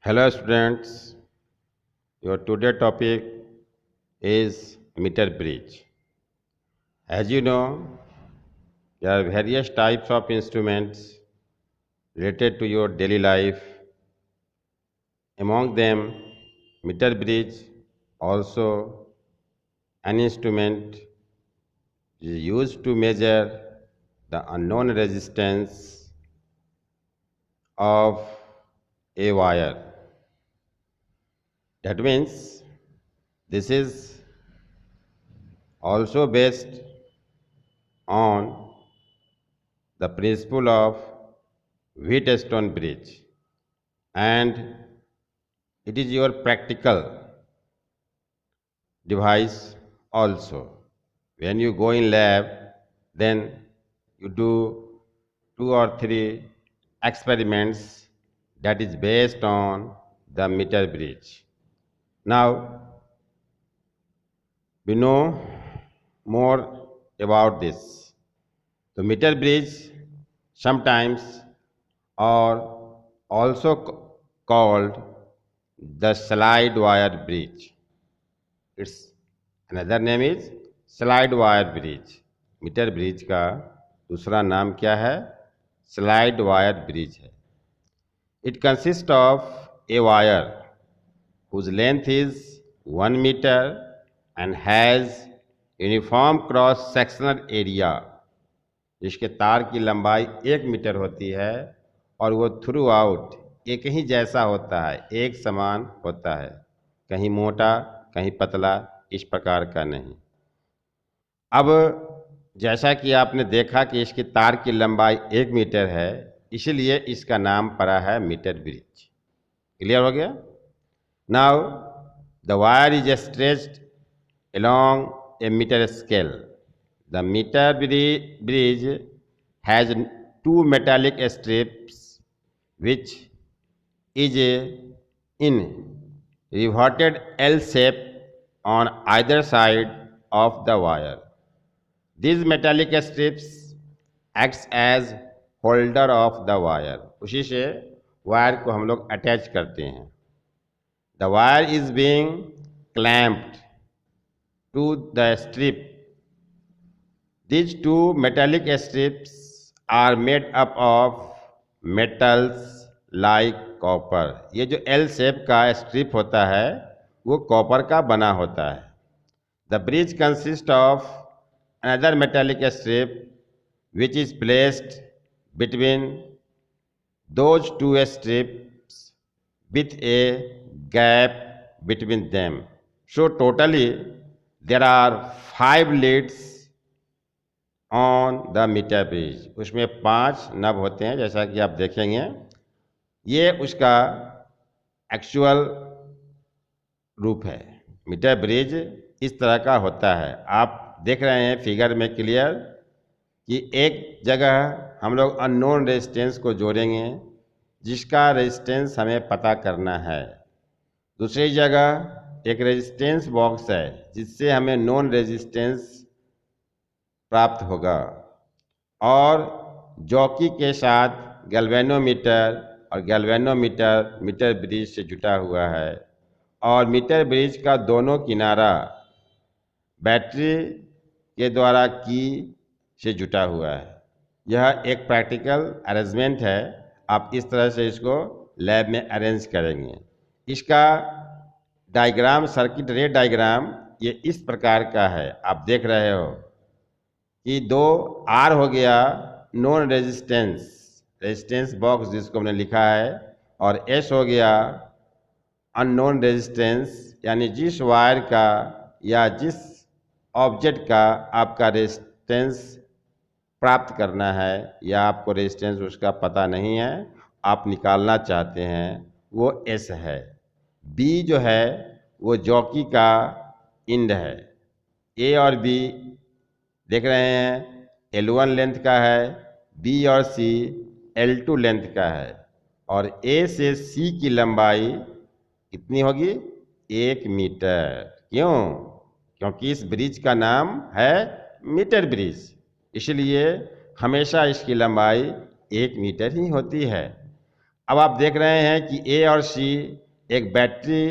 Hello students, your today topic is meter bridge. As you know, there are various types of instruments related to your daily life. Among them, meter bridge also an instrument is used to measure the unknown resistance of a wire. That means this is also based on the principle of Wheatstone bridge, and it is your practical device also. When you go in lab, then you do 2 or 3 experiments that is based on the meter bridge. Now we know more about this. The meter bridge sometimes are also called the slide wire bridge. Its another name is slide wire bridge. Metre bridge का दूसरा नाम क्या है? Slide wire bridge है. It consists of a wire whose length is 1 meter and has uniform cross sectional area. जिसके तार की लंबाई 1 मीटर होती है और वो थ्रू आउट एक ही जैसा होता है, एक समान होता है, कहीं मोटा कहीं पतला, इस प्रकार का नहीं. अब जैसा कि आपने देखा कि इसकी तार की लंबाई 1 मीटर है, इसलिए इसका नाम पड़ा है मीटर ब्रिज. क्लियर हो गया? Now the wire is stretched along a meter scale. The meter bridge has 2 metallic strips which is in reverted L shape on either side of the wire. These metallic strips acts as holder of the wire. उसी से wire को हम लोग attach करते हैं. The wire is being clamped to the strip. These 2 metallic strips are made up of metals like copper. ये जो L shape का स्ट्रिप होता है वो कॉपर का बना होता है. The bridge consists of another metallic strip which is placed between those 2 strips with a gap between them. So totally there are 5 leads on the metre bridge. उसमें 5 नब होते हैं जैसा कि आप देखेंगे. ये उसका एक्चुअल रूप है. मीटर ब्रिज इस तरह का होता है. आप देख रहे हैं फिगर में क्लियर कि एक जगह हम लोग अननोन रेजिस्टेंस को जोड़ेंगे जिसका रेजिस्टेंस हमें पता करना है. दूसरी जगह एक रेजिस्टेंस बॉक्स है जिससे हमें नॉन रेजिस्टेंस प्राप्त होगा. और जॉकी के साथ गैल्वेनोमीटर और गैल्वेनोमीटर मीटर ब्रिज से जुटा हुआ है. और मीटर ब्रिज का दोनों किनारा बैटरी के द्वारा की से जुटा हुआ है. यह एक प्रैक्टिकल अरेंजमेंट है. आप इस तरह से इसको लैब में अरेंज करेंगे. इसका डायग्राम, सर्किट रे डायग्राम ये इस प्रकार का है. आप देख रहे हो कि 2 आर हो गया नॉन रेजिस्टेंस बॉक्स जिसको हमने लिखा है, और एस हो गया अननोन रेजिस्टेंस, यानी जिस वायर का या जिस ऑब्जेक्ट का आपका रेजिस्टेंस प्राप्त करना है या आपको रेजिस्टेंस उसका पता नहीं है, आप निकालना चाहते हैं, वो एस है. बी जो है वो जॉकी का इंड है. ए और बी देख रहे हैं L1 लेंथ का है, B और C L2 लेंथ का है. और A से C की लंबाई कितनी होगी? 1 मीटर. क्यों? क्योंकि इस ब्रिज का नाम है मीटर ब्रिज, इसलिए हमेशा इसकी लंबाई 1 मीटर ही होती है. अब आप देख रहे हैं कि ए और सी एक बैटरी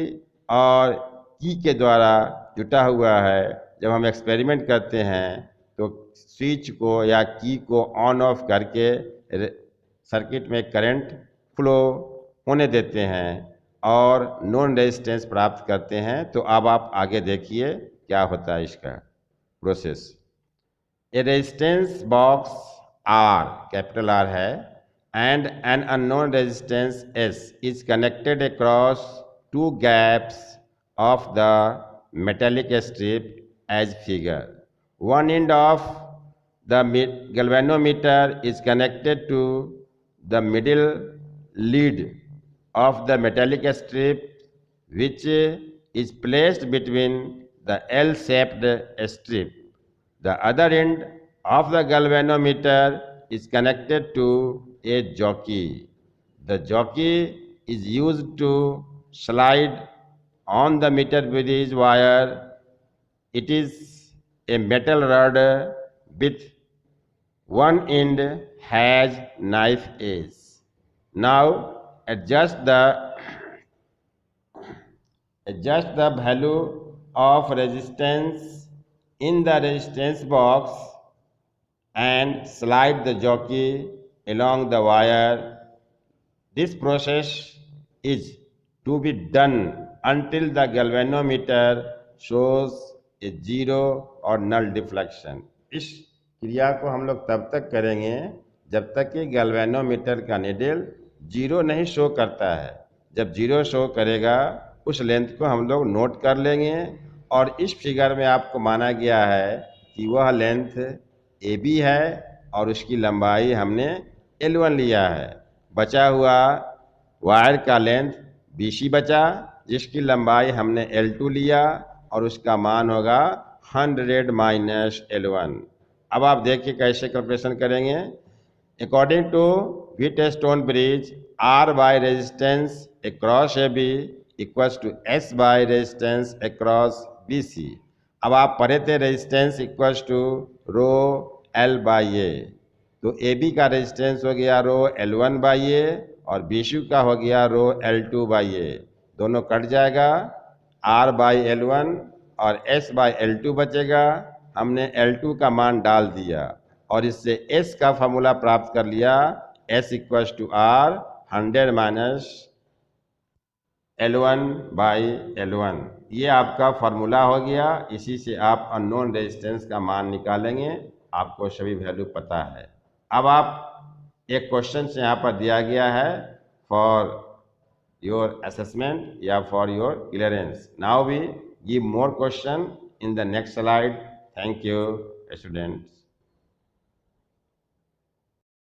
और की के द्वारा जुटा हुआ है। जब हम एक्सपेरिमेंट करते हैं तो स्विच को या की को ऑन ऑफ करके सर्किट में करंट फ्लो होने देते हैं और नॉन रेजिस्टेंस प्राप्त करते हैं। तो अब आप आगे देखिए क्या होता है इसका process. A resistance box R, capital R है, and an unknown resistance S is connected across two gaps of the metallic strip as figure. One end of the galvanometer is connected to the middle lead of the metallic strip, which is placed between the L-shaped strip. The other end of the galvanometer is connected to a jockey. The jockey is used to slide on the meter bridge wire. It is a metal rod with one end has knife edge. Now adjust the value of resistance in the resistance box and slide the jockey along the wire. This process is to be done until the galvanometer shows a zero or null deflection. इस क्रिया को हम लोग तब तक करेंगे जब तक कि गैल्वेनोमीटर का नीडल जीरो नहीं शो करता है। जब जीरो शो करेगा उस लेंथ को हम लोग नोट कर लेंगे और इस फिगर में आपको माना गया है कि वह लेंथ ए बी है और उसकी लंबाई हमने L1 लिया है। बचा हुआ वायर का लेंथ BC बचा जिसकी लंबाई हमने L2 लिया और उसका मान होगा 100 माइनस L1। अब आप देखिए कैसे कैलकुलेशन करेंगे। According to Wheatstone bridge R by resistance across AB equals to S by resistance across BC। अब आप पढ़े थे resistance equals to rho L by A, तो AB का रेजिस्टेंस हो गया रो L1 बाई ए और BC का हो गया रो L2 बाई ए। दोनों कट जाएगा, R बाई L1 और S बाई L2 बचेगा। हमने L2 का मान डाल दिया और इससे S का फॉर्मूला प्राप्त कर लिया, S equals to R 100 minus L1 by L1। ये आपका फार्मूला हो गया। इसी से आप अननोन रेजिस्टेंस का मान निकालेंगे। आपको सभी वैल्यू पता है। अब आप एक क्वेश्चन से यहाँ पर दिया गया है फॉर योर असेसमेंट या for your clearance. Now we give more question in the next slide. Thank you students.